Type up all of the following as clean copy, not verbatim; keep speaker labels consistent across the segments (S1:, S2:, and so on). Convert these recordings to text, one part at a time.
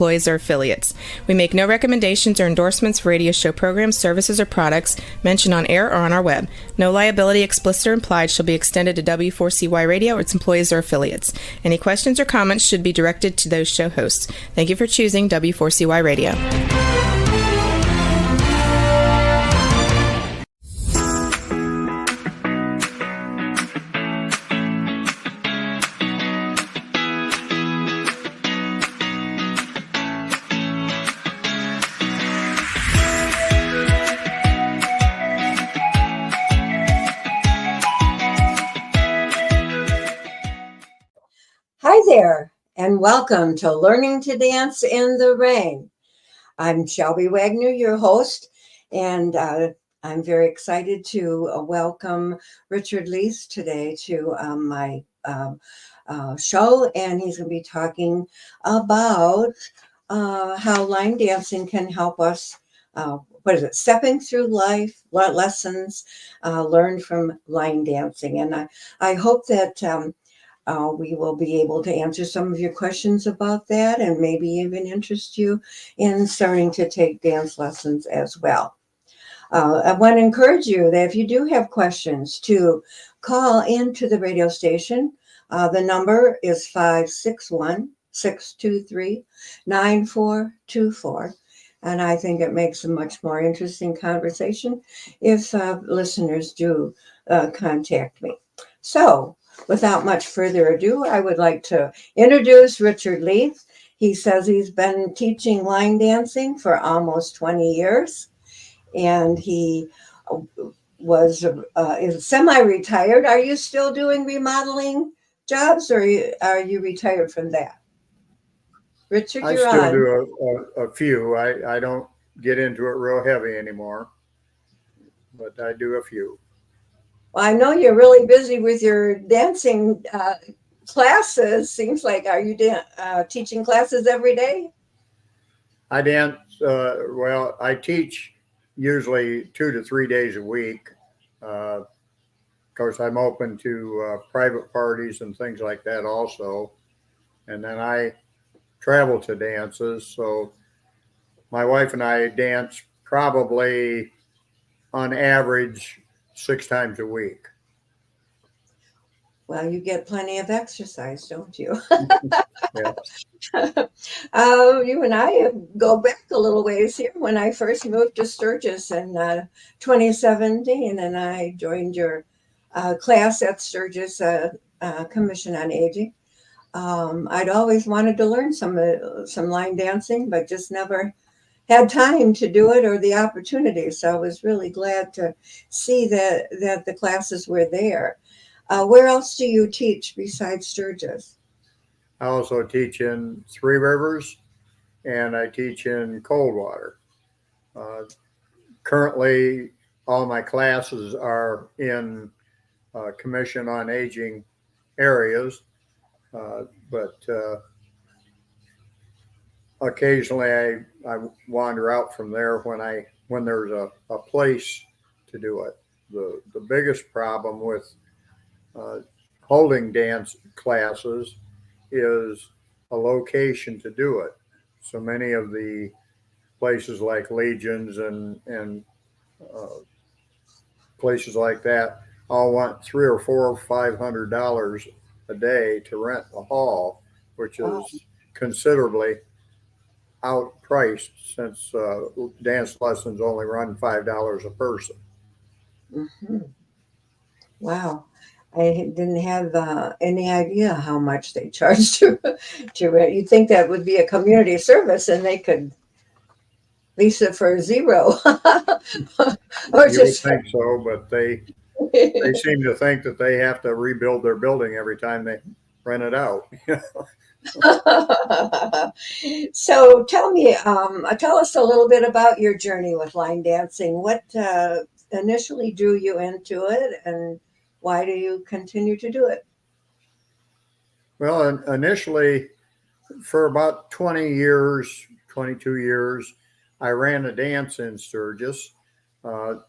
S1: employees or affiliates. We make no recommendations or endorsements for radio show programs, services, or products mentioned on air or on our web. No liability, explicit or implied, shall be extended to W4CY Radio or its employees or affiliates. Any questions or comments should be directed to those show hosts. Thank you for choosing W4CY Radio.
S2: Hi there, and welcome to Learning to Dance in the Rain. I'm Shelby Wagner, your host, and I'm very excited to welcome Richard Leetch today to my show, and he's going to be talking about how line dancing can help us, stepping through life, lessons learned from line dancing. And I hope that we will be able to answer some of your questions about that and maybe even interest you in starting to take dance lessons as well. I want to encourage you that if you do have questions to call into the radio station. The number is 561-623-9424. And I think it makes a much more interesting conversation if listeners do contact me. So, without much further ado, I would like to introduce Richard Leetch. He says he's been teaching line dancing for almost 20 years, and he is semi-retired. Are you still doing remodeling jobs, or are you retired from that? Richard, you're on.
S3: I still do a few. I don't get into it real heavy anymore, but I do a few.
S2: Well, I know you're really busy with your dancing classes. Seems like, are you teaching classes every day?
S3: I dance, I teach usually 2 to 3 days a week. Of course, I'm open to private parties and things like that also. And then I travel to dances. So my wife and I dance probably on average 6 times a week.
S2: Well, you get plenty of exercise, don't you?
S3: Yeah.
S2: You and I go back a little ways here. When I first moved to Sturgis in 2017, and I joined your class at Sturgis Commission on Aging. I'd always wanted to learn some line dancing, but just never had time to do it or the opportunity. So I was really glad to see that the classes were there. Where else do you teach besides Sturgis?
S3: I also teach in Three Rivers, and I teach in Coldwater. Currently, all my classes are in Commission on Aging areas, but occasionally I wander out from there when there's a place to do it. The biggest problem with holding dance classes is a location to do it. So many of the places like Legions and places like that all want $300 or $400 or $500 a day to rent a hall, which is considerably outpriced since dance lessons only run $5 a person.
S2: Mm-hmm. Wow. I didn't have any idea how much they charge to rent. You'd think that would be a community service and they could lease it for $0. Or
S3: you would think so, but they seem to think that they have to rebuild their building every time they rent it out.
S2: So tell us a little bit about your journey with line dancing. What initially drew you into it, and why do you continue to do it?
S3: Well, initially, for about 22 years, I ran a dance in Sturgis,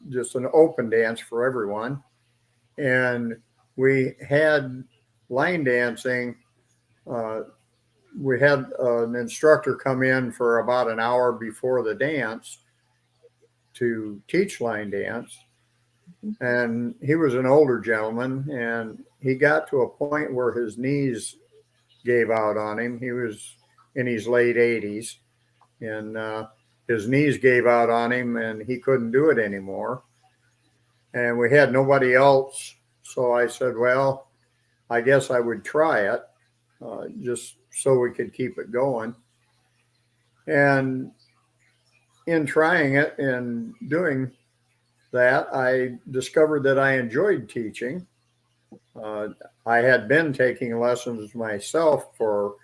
S3: just an open dance for everyone. And we had line dancing we had an instructor come in for about an hour before the dance to teach line dance. And he was an older gentleman, and he got to a point where his knees gave out on him. He was in his late 80s, and his knees gave out on him, and he couldn't do it anymore. And we had nobody else. So I said, well, I guess I would try it just so we could keep it going. And in trying it and doing that, I discovered that I enjoyed teaching. I had been taking lessons myself for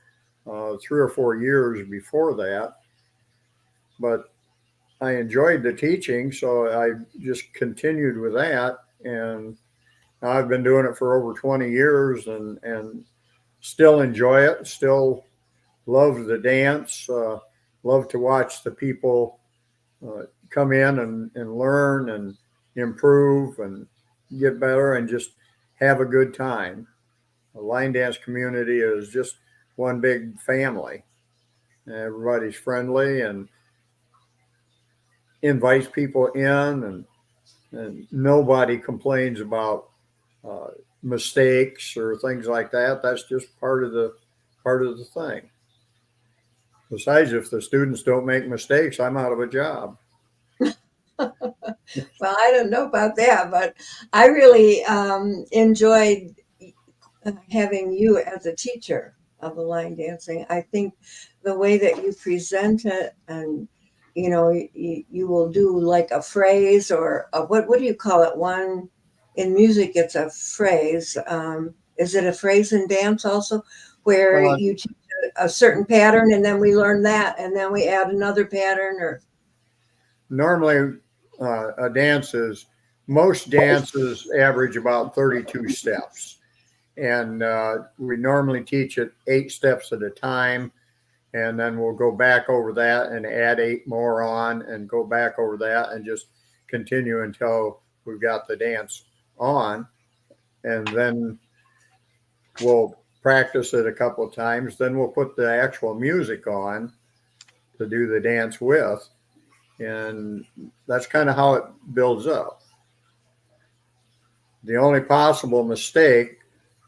S3: 3 or 4 years before that, but I enjoyed the teaching, so I just continued with that. And now I've been doing it for over 20 years and still enjoy it, still love the dance, love to watch the people come in and learn and improve and get better and just have a good time. The line dance community is just one big family. Everybody's friendly and invites people in, and nobody complains about mistakes or things like that. That's just part of the thing. Besides, if the students don't make mistakes, I'm out of a job.
S2: Well, I don't know about that, but I really enjoyed having you as a teacher of the line dancing. I think the way that you present it, and you will do like a phrase or what do you call it? One in music, it's a phrase. Is it a phrase in dance also, where you teach a certain pattern and then we learn that and then we add another pattern? Or
S3: normally most dances average about 32 steps, and we normally teach it 8 steps at a time, and then we'll go back over that and add 8 more on and go back over that and just continue until we've got the dance on. And then we'll practice it a couple of times. Then we'll put the actual music on to do the dance with. And that's kind of how it builds up. The only possible mistake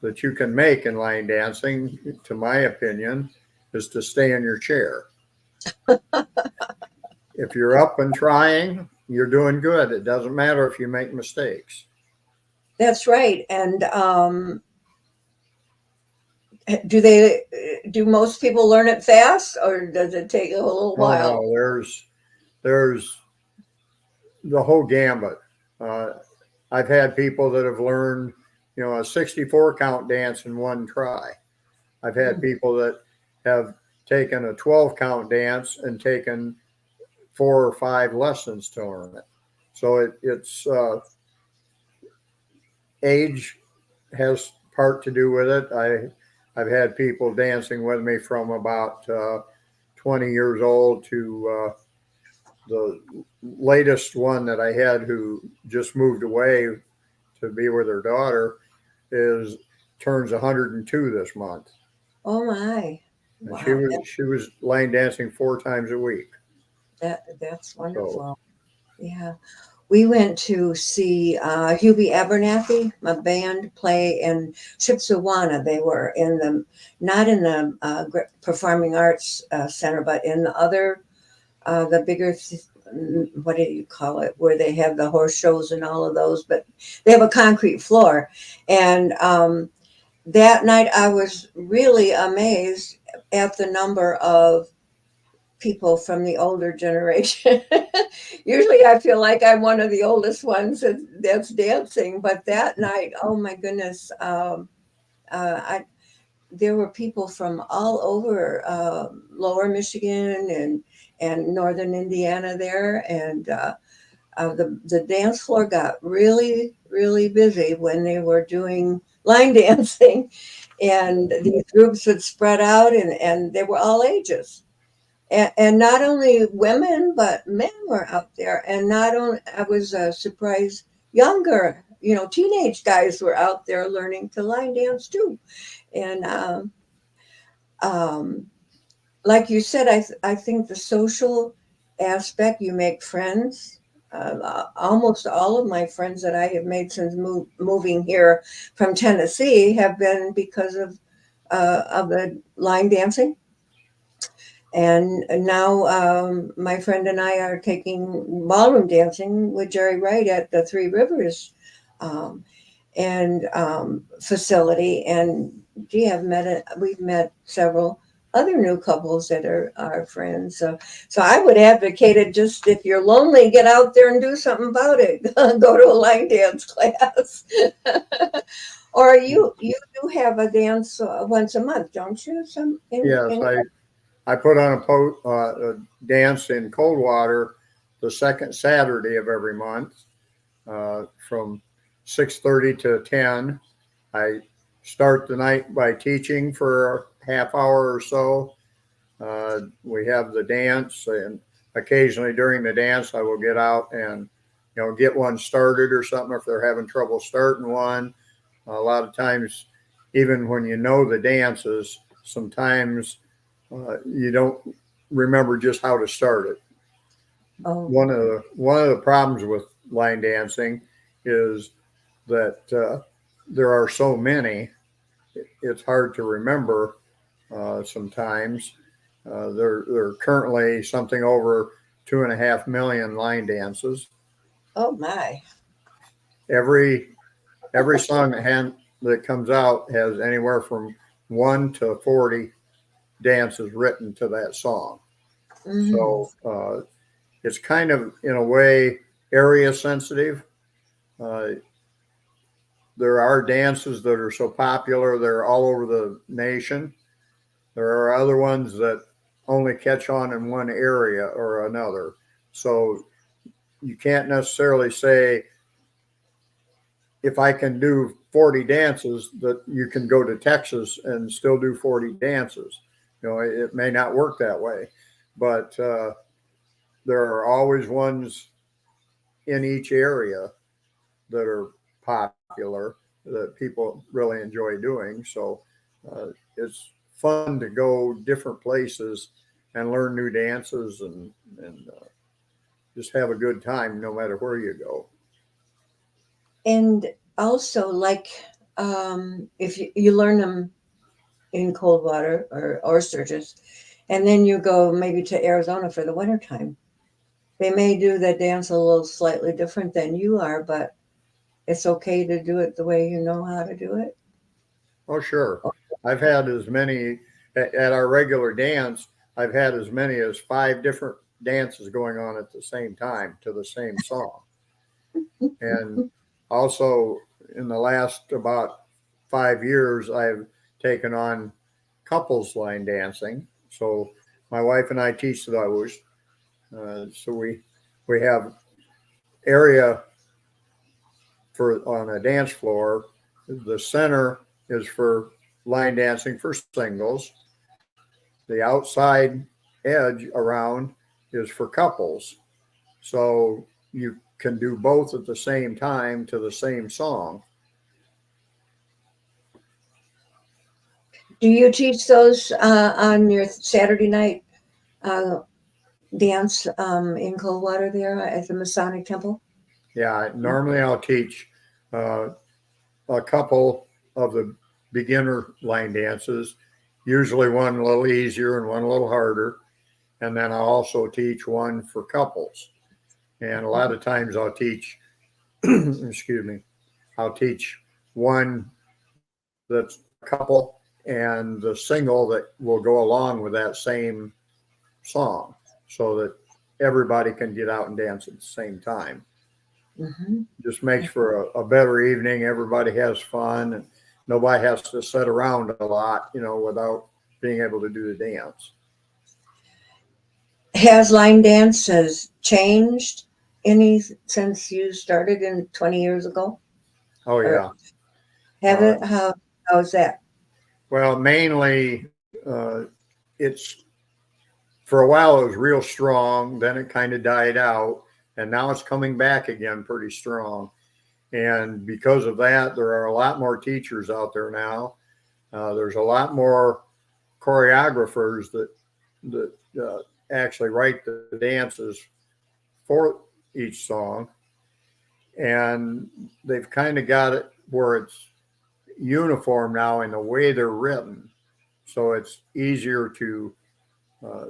S3: that you can make in line dancing, to my opinion, is to stay in your chair. If you're up and trying, you're doing good. It doesn't matter if you make mistakes.
S2: That's right. And do most people learn it fast, or does it take a little while?
S3: Oh, no, there's the whole gambit. I've had people that have learned, a 64 count dance in one try. I've had people that have taken a 12 count dance and taken 4 or 5 lessons to learn it. So it's age has part to do with it. I've had people dancing with me from about 20 years old to the latest one that I had, who just moved away to be with her daughter, turns 102 this month.
S2: Oh my!
S3: And
S2: Wow.
S3: she was line dancing 4 times a week.
S2: That's wonderful. So, yeah, we went to see Hubie Abernathy, my band, play in Shipshewana. They were not in the Performing Arts Center, but in the other, the bigger, what do you call it, where they have the horse shows and all of those, but they have a concrete floor. And that night I was really amazed at the number of people from the older generation. Usually I feel like I'm one of the oldest ones that's dancing, but that night, oh my goodness, there were people from all over lower Michigan and northern Indiana there, and the dance floor got really, really busy when they were doing line dancing, and these groups would spread out, and they were all ages. And not only women, but men were out there. And not only, I was surprised, younger, teenage guys were out there learning to line dance too. And like you said, I think the social aspect, you make friends. Almost all of my friends that I have made since moving here from Tennessee have been because of the line dancing. And now my friend and I are taking ballroom dancing with Jerry Wright at the Three Rivers um, and facility. And we've met several other new couples that are our friends. So I would advocate it. Just if you're lonely, get out there and do something about it. Go to a line dance class. Or you do have a dance once a month, don't you?
S3: Yes, I put on a dance in Coldwater the second Saturday of every month from 6:30 to 10. I start the night by teaching for a half hour or so. We have the dance, and occasionally during the dance, I will get out and get one started or something if they're having trouble starting one. A lot of times, even when you know the dances, sometimes you don't remember just how to start it.
S2: Oh,
S3: One of the problems with line dancing is that there are so many. It's hard to remember sometimes. There are currently something over 2.5 million line dances.
S2: oh my.
S3: Every song that comes out has anywhere from 1 to 40 dances written to that song.
S2: Mm-hmm.
S3: So it's kind of, in a way, area sensitive. Uh, there are dances that are so popular, they're all over the nation. There are other ones that only catch on in one area or another. So you can't necessarily say, if I can do 40 dances, that you can go to Texas and still do 40 dances. It may not work that way, but there are always ones in each area that are popular that people really enjoy doing. So it's fun to go different places and learn new dances and just have a good time no matter where you go.
S2: And also, like, if you learn them in Coldwater or Sturgis, and then you go maybe to Arizona for the wintertime, they may do the dance a little slightly different than you are, but it's okay to do it the way you know how to do it.
S3: Oh, sure. I've had as many at our regular dance. I've had as many as 5 different dances going on at the same time to the same song. And also, in the last about 5 years, I've taken on couples line dancing. So my wife and I teach those. So we have area for on a dance floor. The center is for line dancing for singles. The outside edge around is for couples. So you can do both at the same time to the same song.
S2: Do you teach those on your Saturday night uh, dance in Coldwater there at the Masonic Temple?
S3: Yeah, normally I'll teach uh, a couple of the beginner line dances, usually one a little easier and one a little harder. And then I'll also teach one for couples. And a lot of times I'll teach, excuse me, I'll teach one that's a couple and the single that will go along with that same song so that everybody can get out and dance at the same time.
S2: Mm-hmm.
S3: Just makes for a better evening. Everybody has fun and nobody has to sit around a lot, without being able to do the dance.
S2: Has line dance has changed any since you started in 20 years ago?
S3: Oh,
S2: Or
S3: yeah.
S2: have
S3: Uh,
S2: it? How's that?
S3: well, mainly it's for a while it was real strong, then it kind of died out, and now it's coming back again pretty strong. And because of that, there are a lot more teachers out there now. There's a lot more choreographers that that actually write the dances for each song, and they've kind of got it where it's uniform now in the way they're written, so it's easier to uh,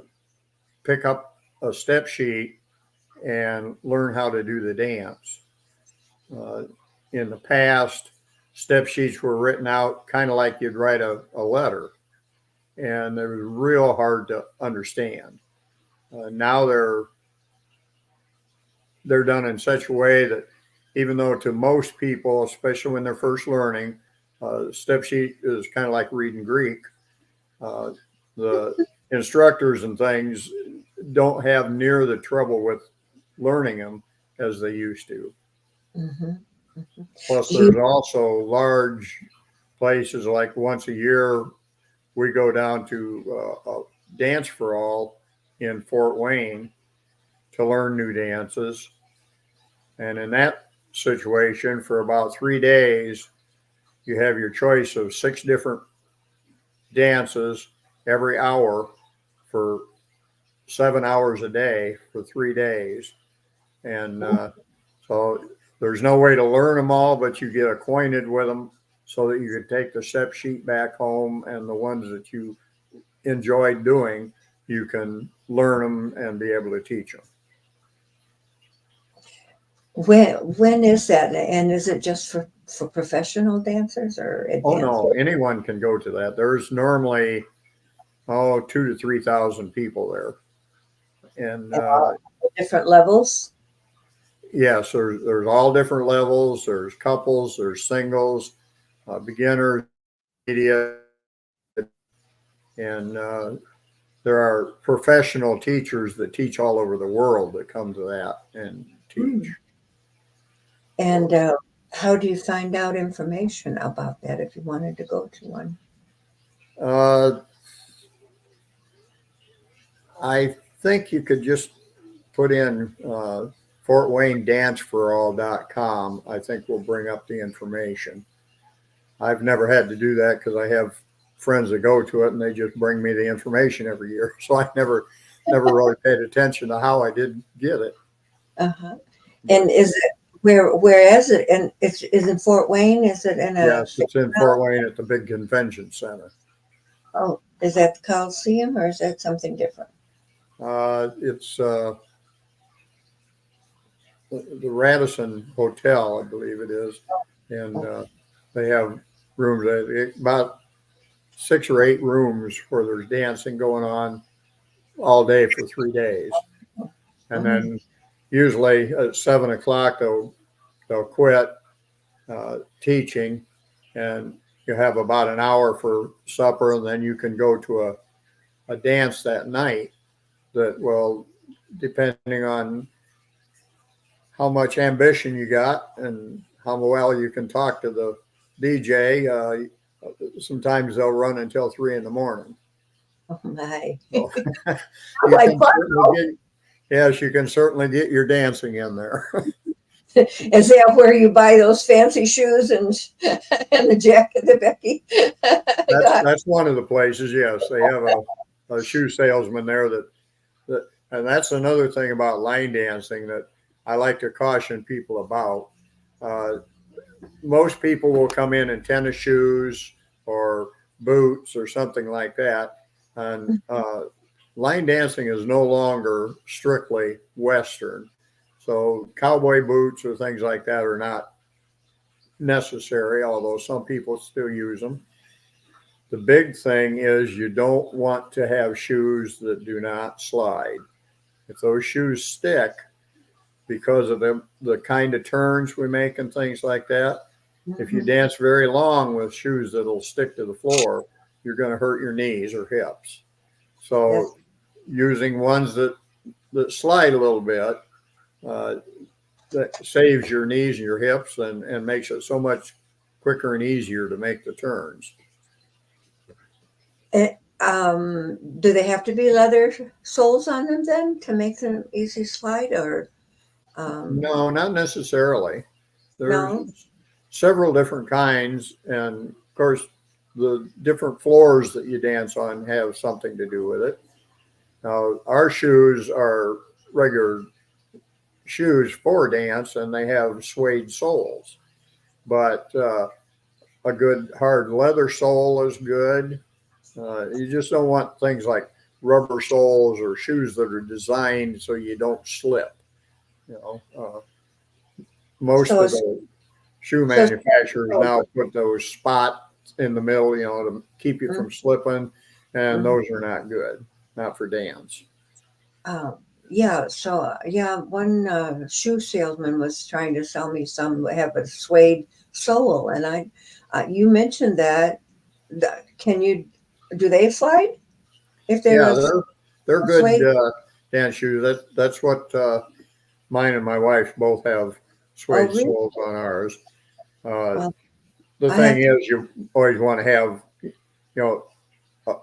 S3: pick up a step sheet and learn how to do the dance. Uh, in the past, step sheets were written out kind of like you'd write a letter, and they were real hard to understand. Now they're done in such a way that even though to most people, especially when they're first learning, step sheet is kind of like reading Greek. The instructors and things don't have near the trouble with learning them as they used to.
S2: Mm-hmm.
S3: Plus, there's also large places like once a year we go down to Dance for All in Fort Wayne to learn new dances. And in that situation, for about 3 days, you have your choice of 6 different dances every hour for 7 hours a day for 3 days. And so there's no way to learn them all, but you get acquainted with them so that you can take the step sheet back home, and the ones that you enjoyed doing, you can learn them and be able to teach them.
S2: When is that? And is it just for professional dancers or advanced?
S3: Oh no, anyone can go to that. There's normally 2,000 to 3,000 people there, and
S2: different levels.
S3: yes, there's all different levels. There's couples, there's singles, beginners, intermediate, and there are professional teachers that teach all over the world that come to that and teach.
S2: And how do you find out information about that if you wanted to go to one?
S3: I think you could just put in FortWayneDanceForAll.com. I think we'll bring up the information. I've never had to do that because I have friends that go to it and they just bring me the information every year. So I never really paid attention to how I did get it.
S2: Uh-huh. And is it where is it? And is in Fort Wayne? Is it in a?
S3: Yes, it's in Fort Wayne at the big convention center.
S2: Oh, is that the Coliseum or is that something different?
S3: It's the Radisson Hotel, I believe it is, and they have rooms, about 6 or 8 rooms where there's dancing going on all day for 3 days, and then usually at 7 o'clock they'll quit teaching, and you have about an hour for supper, and then you can go to a dance that night that will, depending on how much ambition you got and how well you can talk to the DJ, sometimes they'll run until 3 a.m.
S2: Oh my!
S3: So, yes, you can certainly get your dancing in there.
S2: Is that where you buy those fancy shoes and the jacket that Becky?
S3: That's one of the places. Yes, they have a shoe salesman there that, and that's another thing about line dancing that I like to caution people about. Most people will come in tennis shoes or boots or something like that, and line dancing is no longer strictly Western. So cowboy boots or things like that are not necessary, although some people still use them. The big thing is you don't want to have shoes that do not slide. If those shoes stick, because of the kind of turns we make and things like that, if you dance very long with shoes that'll stick to the floor, you're going to hurt your knees or hips. So using ones that slide a little bit, that saves your knees and your hips and makes it so much quicker and easier to make the turns.
S2: Do they have to be leather soles on them then to make them easy slide, or?
S3: No, not necessarily. There's several different kinds, and of course, the different floors that you dance on have something to do with it. Now, our shoes are regular shoes for dance, and they have suede soles. But a good hard leather sole is good. You just don't want things like rubber soles or shoes that are designed so you don't slip. You know, most
S2: So,
S3: of the shoe
S2: so
S3: manufacturers now put those spots in the middle, to keep you from slipping, and those are not good, not for dance.
S2: yeah, so yeah, one shoe salesman was trying to sell me some that have a suede sole, and you mentioned that. Can you do they slide if they're
S3: Yeah,
S2: a
S3: they're good
S2: suede?
S3: dance shoes. That's what mine and my wife both have
S2: Oh,
S3: suede
S2: really?
S3: soles on ours. Uh,
S2: Well,
S3: the
S2: I
S3: thing
S2: have to.
S3: is, you always want to have, know,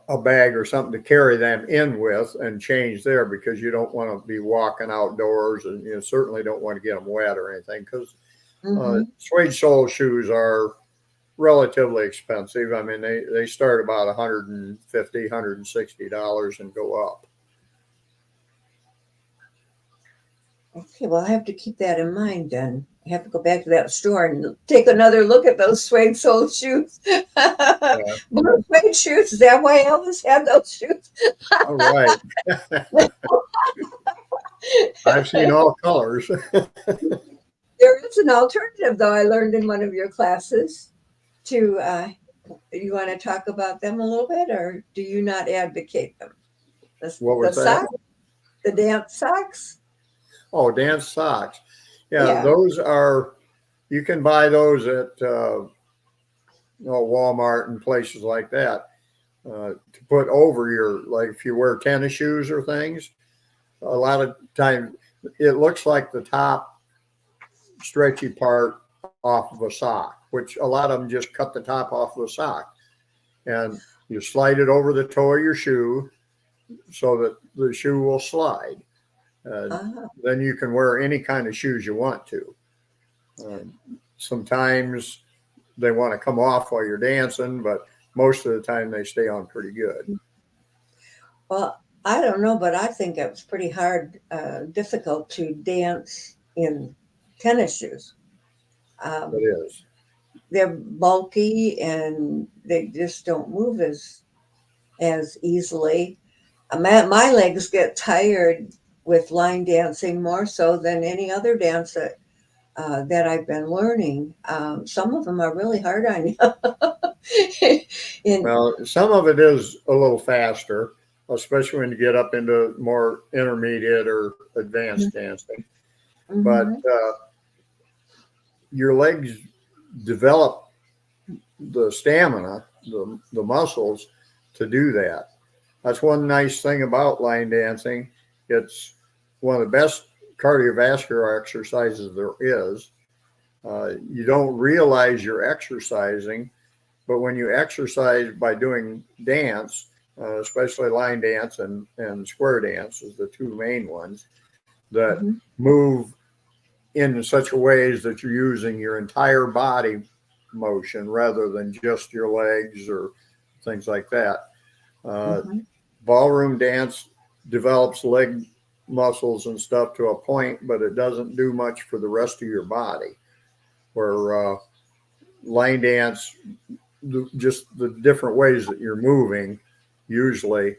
S3: a bag or something to carry them in with and change there, because you don't want to be walking outdoors, and you certainly don't want to get them wet or anything, because
S2: Hmm.
S3: suede sole shoes are relatively expensive. I mean, they start about $150, $160 and go up.
S2: Okay, well, I have to keep that in mind then. I have to go back to that store and take another look at those suede sole shoes.
S3: Yeah.
S2: Blue suede shoes. Is that why Elvis had those shoes?
S3: All right. I've seen all colors.
S2: There is an alternative, though, I learned in one of your classes. You want to talk about them a little bit, or do you not advocate them?
S3: What
S2: The
S3: was that?
S2: socks, the dance socks?
S3: Oh, dance socks. Yeah,
S2: Yeah.
S3: those are, you can buy those at Walmart and places like that, to put over your, like if you wear tennis shoes or things. A lot of times it looks like the top stretchy part off of a sock, which a lot of them just cut the top off of a sock, and you slide it over the toe of your shoe so that the shoe will slide.
S2: Uh,
S3: Then you can wear any kind of shoes you want to. Uh, Sometimes they want to come off while you're dancing, but most of the time they stay on pretty good.
S2: well, I don't know, but I think it was pretty hard, difficult to dance in tennis shoes.
S3: It
S2: Um,
S3: is.
S2: they're bulky and they just don't move as easily. My legs get tired with line dancing more so than any other dance that I've been learning. Some of them are really hard on you. and
S3: Well, some of it is a little faster, especially when you get up into more intermediate or advanced dancing. But
S2: Mhm.
S3: your legs develop the stamina, the muscles to do that. That's one nice thing about line dancing. It's one of the best cardiovascular exercises there is. You don't realize you're exercising, but when you exercise by doing dance, especially line dance and square dance is the two main ones that
S2: Mhm.
S3: move in such a ways that you're using your entire body motion rather than just your legs or things like that. Uh,
S2: Mhm.
S3: Ballroom dance develops leg muscles and stuff to a point, but it doesn't do much for the rest of your body. Where line dance, just the different ways that you're moving, usually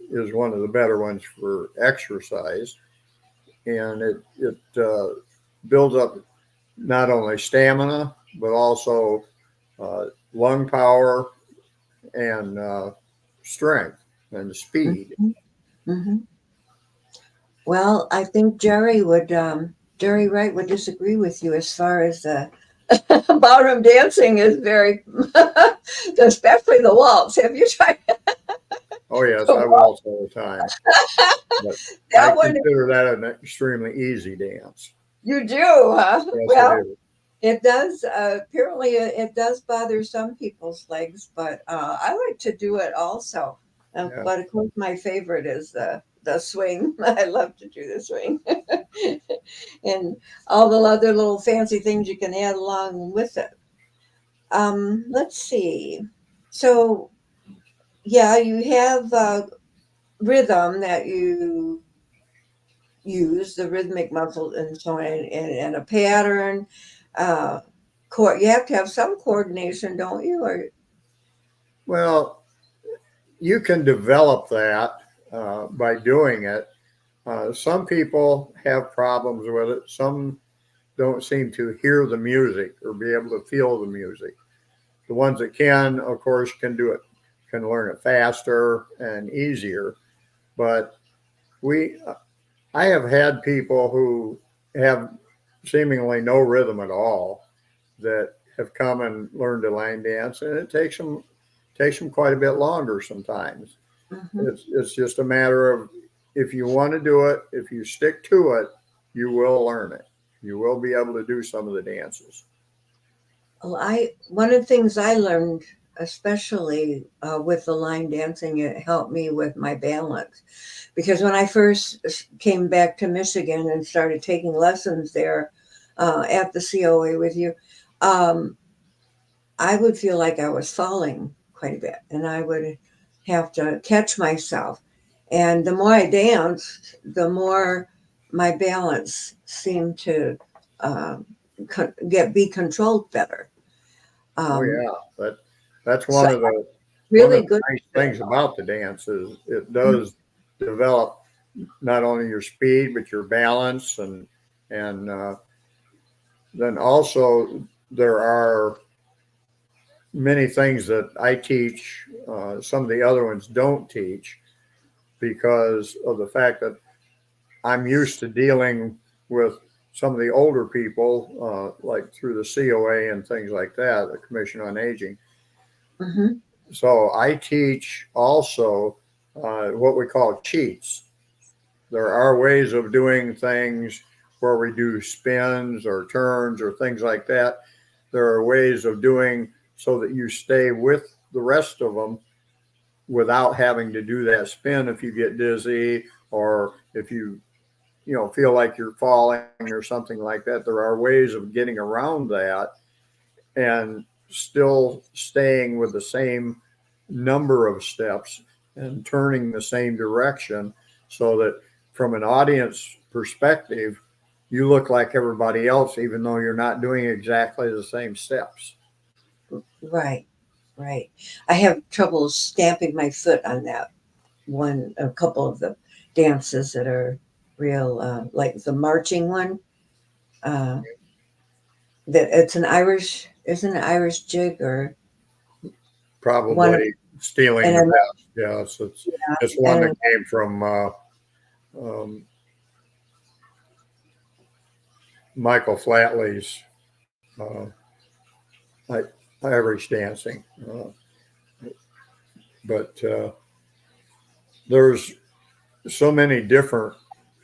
S3: is one of the better ones for exercise, and it builds up not only stamina but also lung power and strength and speed.
S2: Mhm. Mhm. Well, I think Jerry Wright would disagree with you as far as ballroom dancing is very, especially the waltz. Have you tried
S3: Oh yes,
S2: the
S3: I
S2: waltz?
S3: waltz all the time, but I
S2: That one?
S3: consider that an extremely easy dance.
S2: You do, huh?
S3: Yes, I
S2: Well,
S3: do.
S2: it does. Apparently, it does bother some people's legs, but I like to do it also.
S3: Yeah.
S2: But of course, my favorite is the swing. I love to do the swing, and all the other little fancy things you can add along with it. Let's see. So, yeah, you have rhythm that you use, the rhythmic muscles and so on, and a pattern. You have to have some coordination, don't you? Or
S3: Well, you can develop that by doing it. Some people have problems with it. Some don't seem to hear the music or be able to feel the music. The ones that can, of course, can do it, can learn it faster and easier. But we, I have had people who have seemingly no rhythm at all that have come and learned to line dance, and it takes them quite a bit longer sometimes.
S2: Mhm.
S3: It's just a matter of if you want to do it, if you stick to it, you will learn it. You will be able to do some of the dances.
S2: Well, I one of the things I learned, especially with the line dancing, it helped me with my balance. Because when I first came back to Michigan and started taking lessons there at the COA with you, um, I would feel like I was falling quite a bit, and I would have to catch myself. And the more I danced, the more my balance seemed to um, be controlled better.
S3: Oh
S2: Um,
S3: yeah, that's
S2: so
S3: one of
S2: really
S3: the
S2: good.
S3: nice things about the dance is it does develop not only your speed but your balance and then also there are many things that I teach. Some of the other ones don't teach because of the fact that I'm used to dealing with some of the older people, like through the COA and things like that, the Commission on Aging.
S2: Mhm.
S3: So I teach also what we call cheats. There are ways of doing things where we do spins or turns or things like that. There are ways of doing so that you stay with the rest of them without having to do that spin if you get dizzy or if you feel like you're falling or something like that. There are ways of getting around that and still staying with the same number of steps and turning the same direction so that from an audience perspective, you look like everybody else, even though you're not doing exactly the same steps.
S2: Right, right. I have trouble stamping my foot on that one. A couple of the dances that are real, like the marching one. Uh, that it's an Irish, isn't it Irish jig or one of
S3: Probably stealing
S2: and
S3: the
S2: an,
S3: best. Yes, it's one that
S2: and
S3: came from um, Michael Flatley's uh, I, Irish dancing. But there's so many different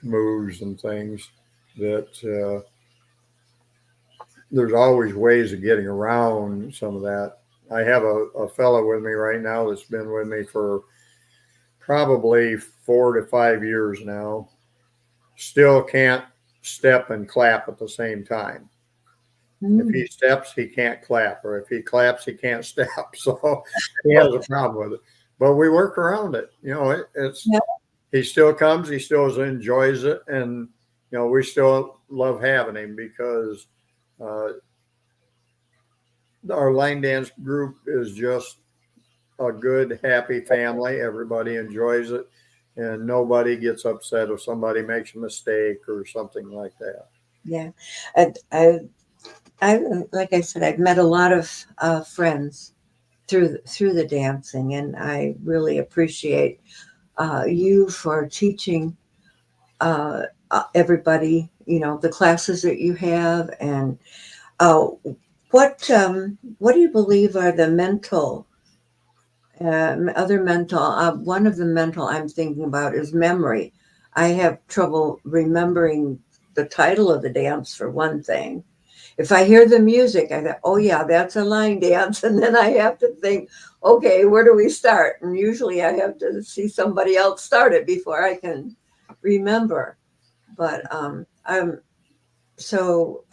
S3: moves and things that there's always ways of getting around some of that. I have a fellow with me right now that's been with me for probably 4 to 5 years now. Still can't step and clap at the same time. If he
S2: mm,
S3: steps, he can't clap, or if he claps, he can't step. So he has a problem with it. But we work around it. It's
S2: yeah,
S3: he still comes, he still enjoys it, and we still love having him because uh, our line dance group is just a good, happy family. Everybody enjoys it, and nobody gets upset if somebody makes a mistake or something like that.
S2: yeah. And I, like I said, I've met a lot of friends through the dancing, and I really appreciate you for teaching uh, everybody, the classes that you have, and uh, what do you believe are the other mental? One of the mental I'm thinking about is memory. I have trouble remembering the title of the dance for one thing. If I hear the music, I thought, oh yeah, that's a line dance, and then I have to think, okay, where do we start? And usually I have to see somebody else start it before I can remember. But I'm so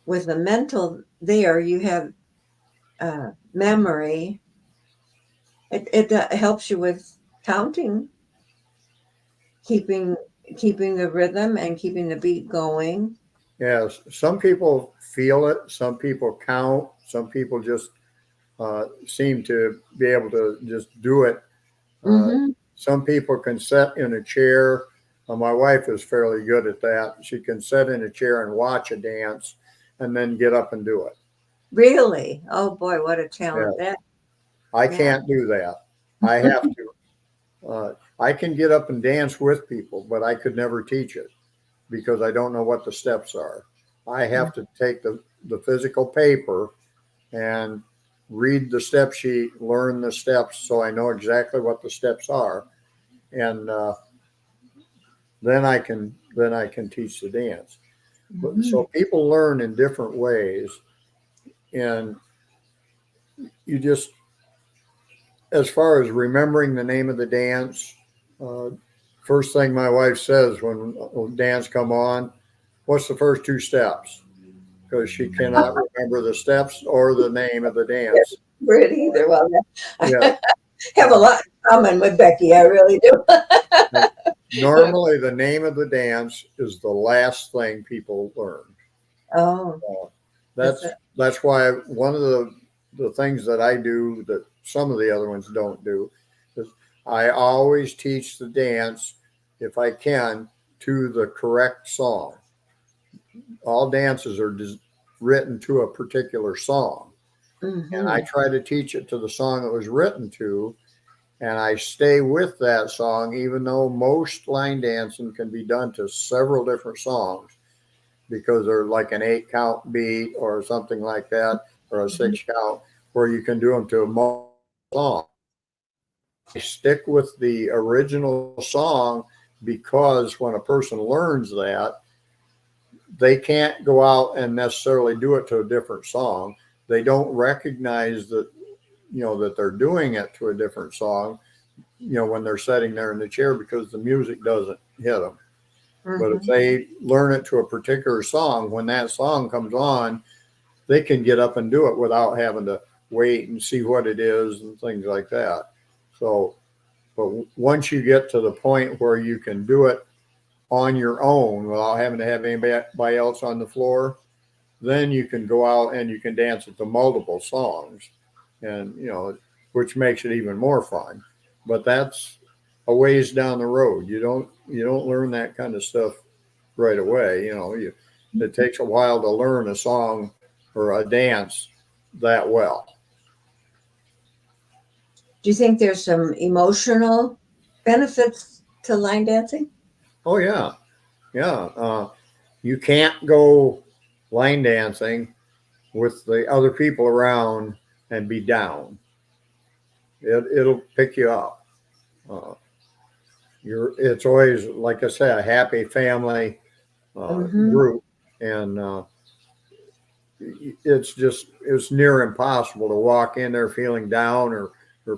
S2: with the mental there, you have memory. It helps you with. counting, keeping the rhythm and keeping the beat going.
S3: Yes, some people feel it, some people count, some people just seem to be able to just do it. Uh,
S2: Mm-hmm.
S3: some people can sit in a chair. My wife is fairly good at that. She can sit in a chair and watch a dance and then get up and do it.
S2: Really? Oh boy, what a
S3: Yeah,
S2: talent that.
S3: I
S2: Yeah.
S3: can't do that. I have to. I can get up and dance with people, but I could never teach it because I don't know what the steps are. I have to take the physical paper and read the step sheet, learn the steps so I know exactly what the steps are, and then I can teach the dance. But,
S2: Mm-hmm.
S3: so people learn in different ways, and you just, as far as remembering the name of the dance, uh, first thing my wife says when dance come on, what's the first two steps? Because she cannot remember the steps or the name of the dance.
S2: Pretty either. Well,
S3: Yeah.
S2: I have a lot in common with Becky. I really do.
S3: Normally, the name of the dance is the last thing people learn.
S2: Oh,
S3: Uh,
S2: is
S3: that's
S2: it?
S3: that's why one of the things that I do that some of the other ones don't do is I always teach the dance, if I can, to the correct song. All dances are written to a particular song, and I
S2: Mm-hmm.
S3: try to teach it to the song it was written to, and I stay with that song, even though most line dancing can be done to several different songs because they're like an 8 count beat or something like that, or a 6 count, where you can do them to a multiple song. I stick with the original song because when a person learns that, they can't go out and necessarily do it to a different song. They don't recognize that they're doing it to a different song, when they're sitting there in the chair because the music doesn't hit them. But if
S2: Mm-hmm.
S3: they learn it to a particular song, when that song comes on, they can get up and do it without having to wait and see what it is and things like that. So, but once you get to the point where you can do it on your own without having to have anybody else on the floor, then you can go out and you can dance it to multiple songs, and which makes it even more fun. But that's a ways down the road. You don't learn that kind of stuff right away. It takes a while to learn a song or a dance that well.
S2: Do you think there's some emotional benefits to line dancing?
S3: Oh yeah, yeah. You can't go line dancing with the other people around and be down. It'll pick you up. Uh, it's always, like I say, a happy family
S2: Mm-hmm.
S3: group, and it's near impossible to walk in there feeling down or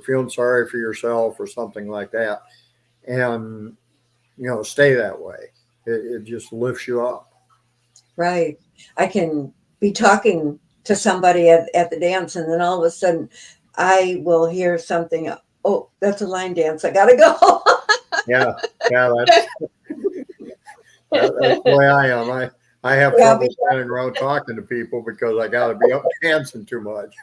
S3: feeling sorry for yourself or something like that, and stay that way. It just lifts you up.
S2: Right. I can be talking to somebody at the dance, and then all of a sudden I will hear something. Oh, that's a line dance. I gotta go.
S3: Yeah, yeah, that's the way I am. I have
S2: Yeah,
S3: trouble standing around talking to people because I got to be up dancing too much.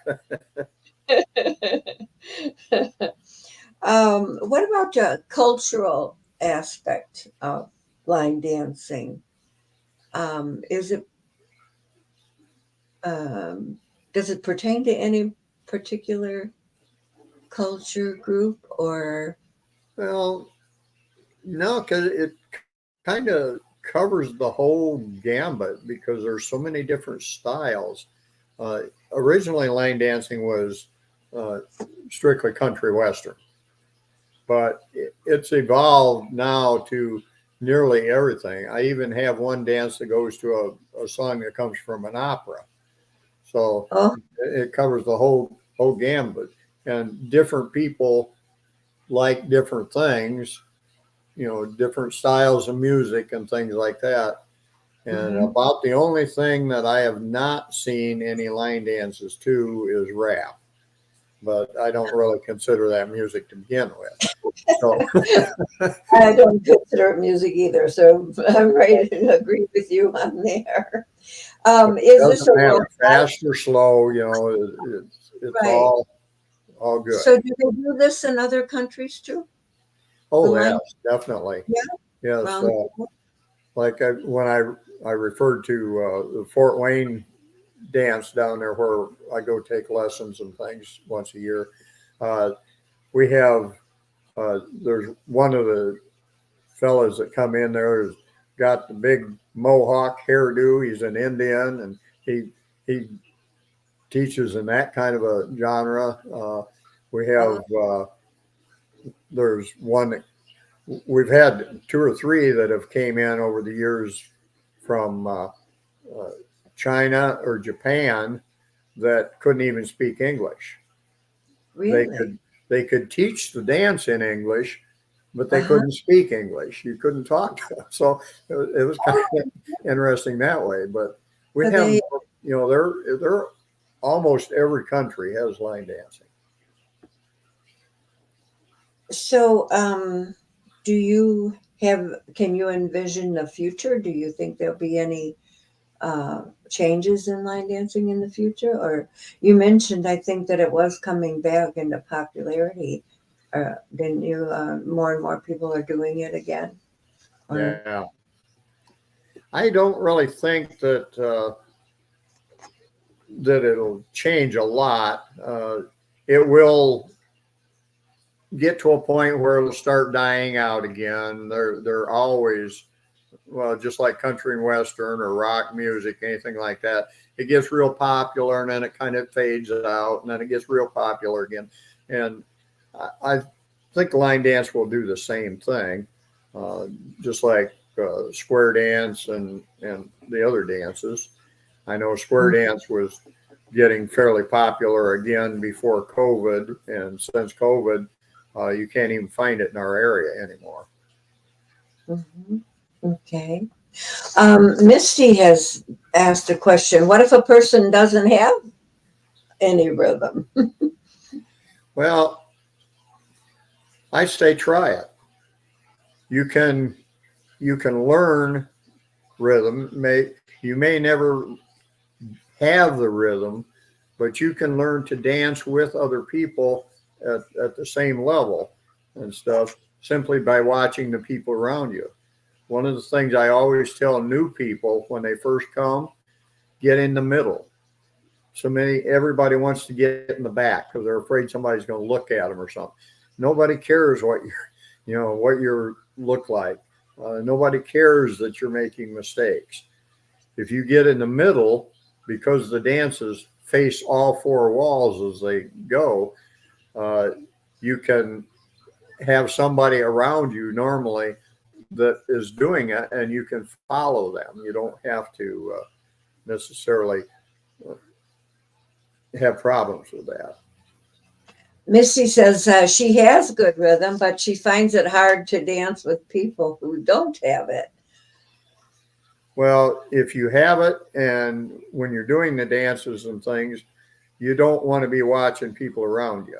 S2: what about the cultural aspect of line dancing? Is it um, does it pertain to any particular culture group or?
S3: Well, no, because it kind of covers the whole gambit because there's so many different styles. Originally, line dancing was uh, strictly country western, but it's evolved now to nearly everything. I even have one dance that goes to a song that comes from an opera. So
S2: Oh,
S3: it covers the whole gambit, and different people like different things, different styles of music and things like that. And
S2: hmm.
S3: about the only thing that I have not seen any line dances to is rap. but I don't really consider that music to begin with. So
S2: I don't consider it music either, so I'm ready to agree with you on there.
S3: it
S2: Is this a
S3: doesn't matter
S2: worldwide?
S3: fast or slow, it's
S2: Right.
S3: all good.
S2: So do they do this in other countries too? The
S3: Oh, yes,
S2: line?
S3: definitely.
S2: Yeah.
S3: Yes.
S2: Around.
S3: Like when I referred to the Fort Wayne dance down there where I go take lessons and things once a year. Uh, we have, there's one of the fellas that come in there has got the big mohawk hairdo. He's an Indian and he teaches in that kind of a genre. We have, there's one that we've had two or three that have came in over the years from China or Japan that couldn't even speak English. They
S2: Really?
S3: could teach the dance in English, but they
S2: Uh-huh.
S3: couldn't speak English. You couldn't talk to them. So it was kind of interesting that way. But we
S2: So
S3: have,
S2: they
S3: they're almost every country has line dancing.
S2: so do you can you envision the future? Do you think there'll be any changes in line dancing in the future? Or you mentioned, I think that it was coming back into popularity. Didn't you? More and more people are doing it again. Or
S3: Yeah. I don't really think that it'll change a lot. It will get to a point where it'll start dying out again. They're always, well, just like country and western or rock music, anything like that. It gets real popular and then it kind of fades out and then it gets real popular again. And I think line dance will do the same thing, uh, just like square dance and the other dances. I know square dance was getting fairly popular again before COVID, and since COVID, you can't even find it in our area anymore.
S2: Mhm. Okay. Misty has asked a question. What if a person doesn't have any rhythm?
S3: Well, I say try it. You can learn rhythm. You may never have the rhythm, but you can learn to dance with other people at the same level and stuff simply by watching the people around you. One of the things I always tell new people when they first come, get in the middle. Everybody wants to get in the back because they're afraid somebody's going to look at them or something. Nobody cares what you look like. Nobody cares that you're making mistakes. If you get in the middle, because the dances face all four walls as they go, uh, you can have somebody around you normally that is doing it, and you can follow them. You don't have to necessarily have problems with that.
S2: Misty says she has good rhythm, but she finds it hard to dance with people who don't have it.
S3: Well, if you have it, and when you're doing the dances and things, you don't want to be watching people around you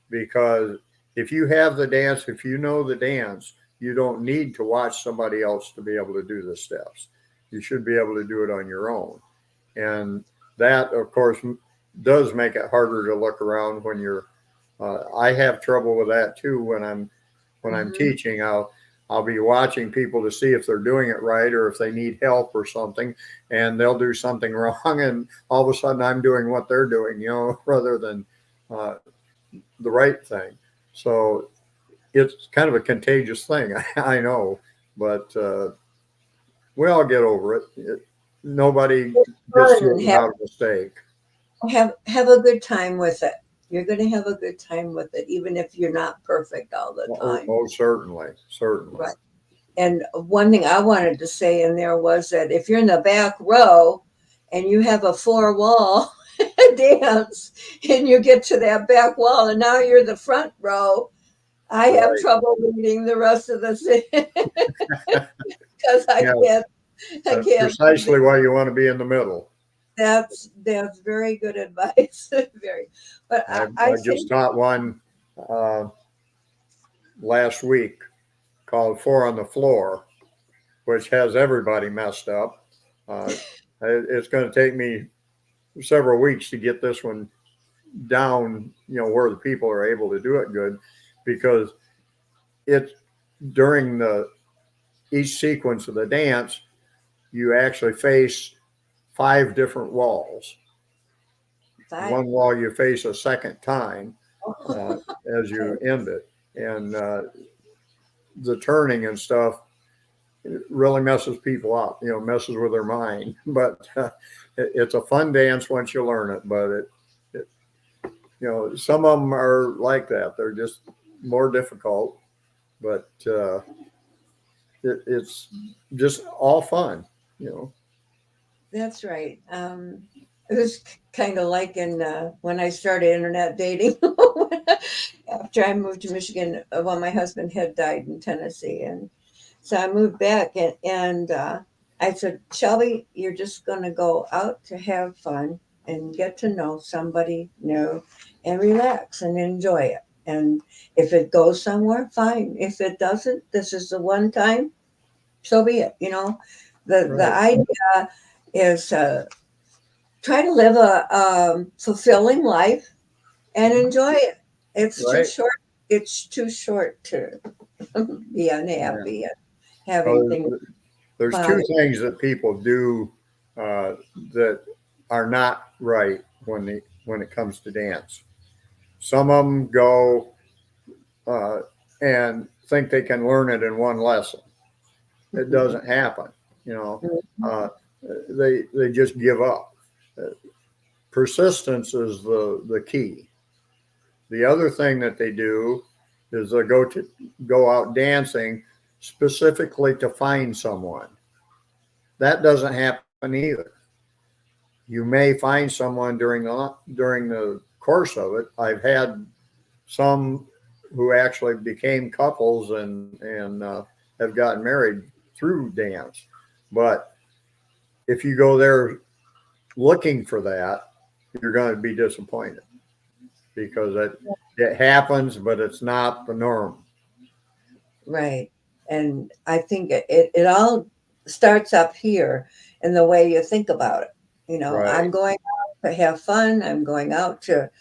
S3: because if you have the dance, if you know the dance, you don't need to watch somebody else to be able to do the steps. You should be able to do it on your own. And that, of course, does make it harder to look around when you're. I have trouble with that too when I'm
S2: Mhm.
S3: teaching. I'll be watching people to see if they're doing it right or if they need help or something, and they'll do something wrong, and all of a sudden I'm doing what they're doing, rather than uh, the right thing. So it's kind of a contagious thing, I know, but we all get over it. Nobody
S2: It's
S3: gets
S2: fun
S3: through
S2: and
S3: it without a mistake.
S2: have a good time with it. You're going to have a good time with it, even if you're not perfect all the
S3: Oh,
S2: time.
S3: oh, certainly, certainly.
S2: Right. And one thing I wanted to say in there was that if you're in the back row and you have a four wall dance and you get to that back wall and now you're the front row, I have
S3: Right.
S2: trouble reading the rest of the scene because I
S3: Yeah,
S2: can't. I
S3: that's
S2: can't.
S3: precisely why you want to be in the middle.
S2: That's very good advice. Very, but
S3: I
S2: I
S3: just
S2: think
S3: taught one uh, last week called Four on the Floor, which has everybody messed up. Uh, it's going to take me several weeks to get this one down, where the people are able to do it good, because it's during the each sequence of the dance, you actually face 5 different walls.
S2: five.
S3: One wall you face a second time uh, as you end it, and the turning and stuff really messes people up. Messes with their mind. But it's a fun dance once you learn it. But some of them are like that. They're just more difficult. But it's just all fun.
S2: That's right. It was kind of like in when I started internet dating. After I moved to Michigan, well, my husband had died in Tennessee, and so I moved back, and I said, Shelby, you're just going to go out to have fun and get to know somebody new, and relax and enjoy it. And if it goes somewhere, fine. If it doesn't, this is the one time. So be it. The
S3: Right.
S2: idea is try to live a fulfilling life and enjoy it. It's too
S3: Right.
S2: short. It's too short to be
S3: Yeah.
S2: unhappy and having
S3: Well,
S2: things
S3: there's two
S2: bother.
S3: things that people do that are not right when it comes to dance. Some of them go uh, and think they can learn it in one lesson. It doesn't happen. You know, uh, they just give up. Uh, Persistence is the key. The other thing that they do is they go out dancing specifically to find someone. That doesn't happen either. You may find someone during the course of it. I've had some who actually became couples and have gotten married through dance. But if you go there looking for that, you're going to be disappointed because it happens, but it's not the norm.
S2: Right. And I think it all starts up here in the way you think about it. I'm
S3: Right,
S2: going out to have fun. I'm going out to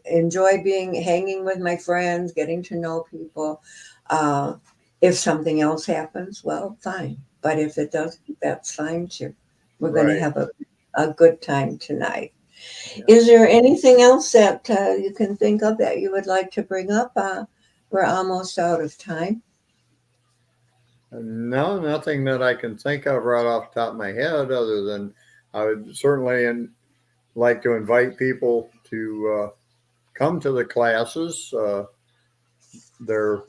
S2: enjoy hanging with my friends, getting to know people. Uh, if something else happens, well, fine. But if it doesn't, that's fine too. We're going to
S3: right.
S2: have a good time tonight.
S3: Yeah.
S2: Is there anything else that you can think of that you would like to bring up? We're almost out of time.
S3: No, nothing that I can think of right off the top of my head, other than I would certainly like to invite people to come to the classes. They're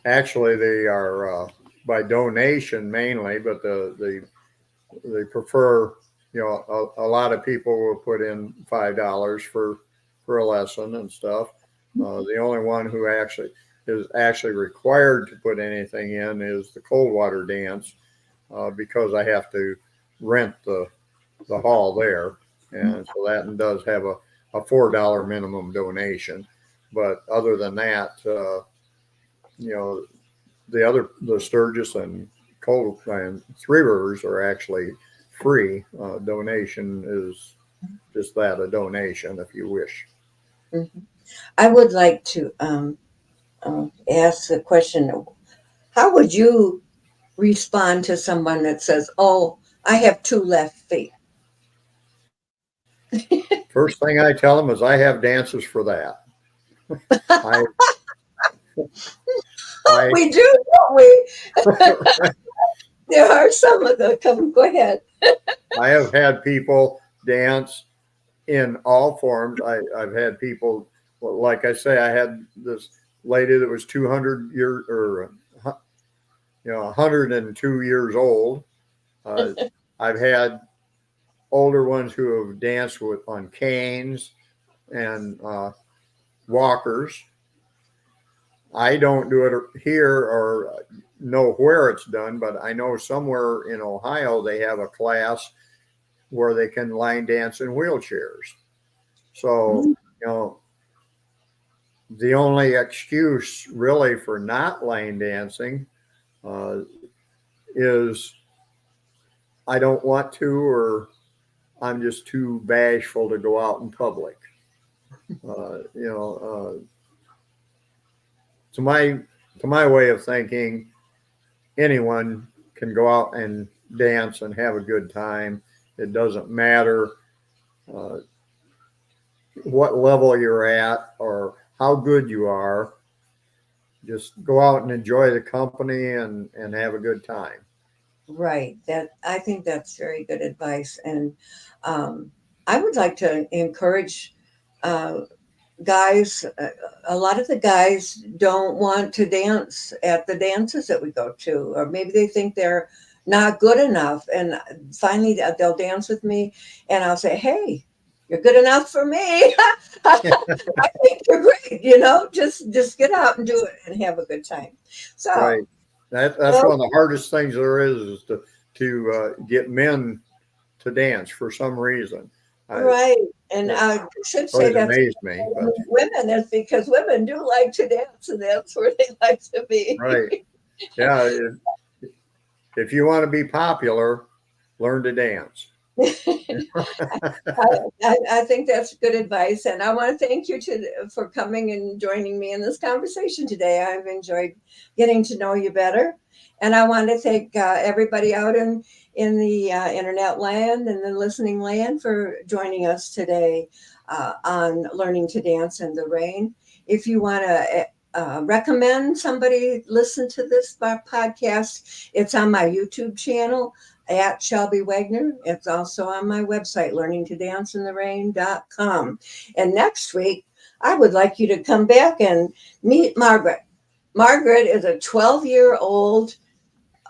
S3: actually they are by donation mainly, but they prefer. A lot of people will put in $5 for a lesson and stuff. The only one who actually is actually required to put anything in is the cold water dance, because I have to rent the hall there, and so that does have a $4 minimum donation. But other than that, you know, the Sturgis and Cold and Three Rivers are actually free. Donation is just that, a donation, if you wish.
S2: Mhm. I would like to ask the question: how would you respond to someone that says, "Oh, I have two left feet"?
S3: First thing I tell them is I have dances for that. I I
S2: We do, don't we? There are some of them. Come, go ahead.
S3: I have had people dance in all forms. I've had people, well, like I say, I had this lady that was 200 years or 102 years old. Uh, I've had older ones who have danced with on canes and walkers. I don't do it here, or know where it's done, but I know somewhere in Ohio they have a class where they can line dance in wheelchairs. So, you know, the only excuse really for not line dancing is I don't want to, or I'm just too bashful to go out in public. To my way of thinking, anyone can go out and dance and have a good time. It doesn't matter what level you're at or how good you are. Just go out and enjoy the company and have a good time.
S2: Right. I think that's very good advice. And I would like to encourage guys. A lot of the guys don't want to dance at the dances that we go to, or maybe they think they're not good enough. And finally, they'll dance with me, and I'll say, "Hey, you're good enough for me. I think you're great. Just get out and do it and have a good time." So.
S3: Right. That's one of the hardest things there is to get men to dance for some reason.
S2: Right. And I should say that
S3: amazed me. But.
S2: Women, is because women do like to dance, and that's where they like to be.
S3: Right. Yeah. If you want to be popular, learn to dance.
S2: I think that's good advice, and I want to thank you for coming and joining me in this conversation today. I've enjoyed getting to know you better, and I want to thank everybody out in the internet land and the listening land for joining us today on Learning to Dance in the Rain. If you want to recommend somebody listen to this podcast, it's on my YouTube channel at Shelby Wagner. It's also on my website, learningtodanceintherain.com. And next week, I would like you to come back and meet Margaret. Margaret is a 12-year-old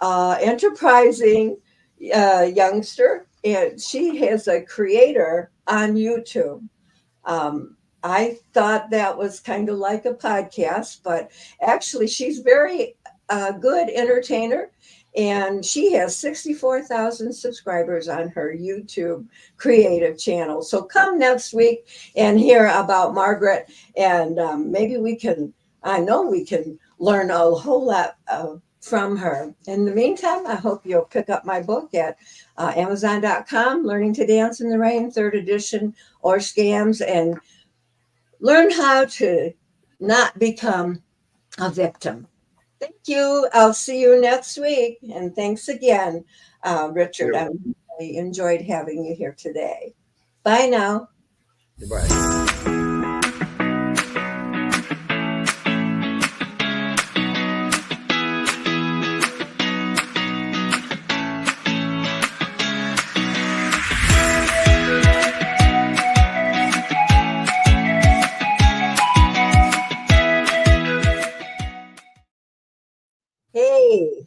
S2: enterprising youngster, and she is a creator on YouTube. I thought that was kind of like a podcast, but actually she's very good entertainer. And she has 64,000 subscribers on her YouTube creative channel. So come next week and hear about Margaret. And maybe I know we can learn a whole lot from her. In the meantime, I hope you'll pick up my book at Amazon.com, Learning to Dance in the Rain, 3rd edition, or Scams, and learn how to not become a victim. Thank you. I'll see you next week. And thanks again, Richard. I really enjoyed having you here today. Bye now.
S3: Goodbye.
S2: Hey.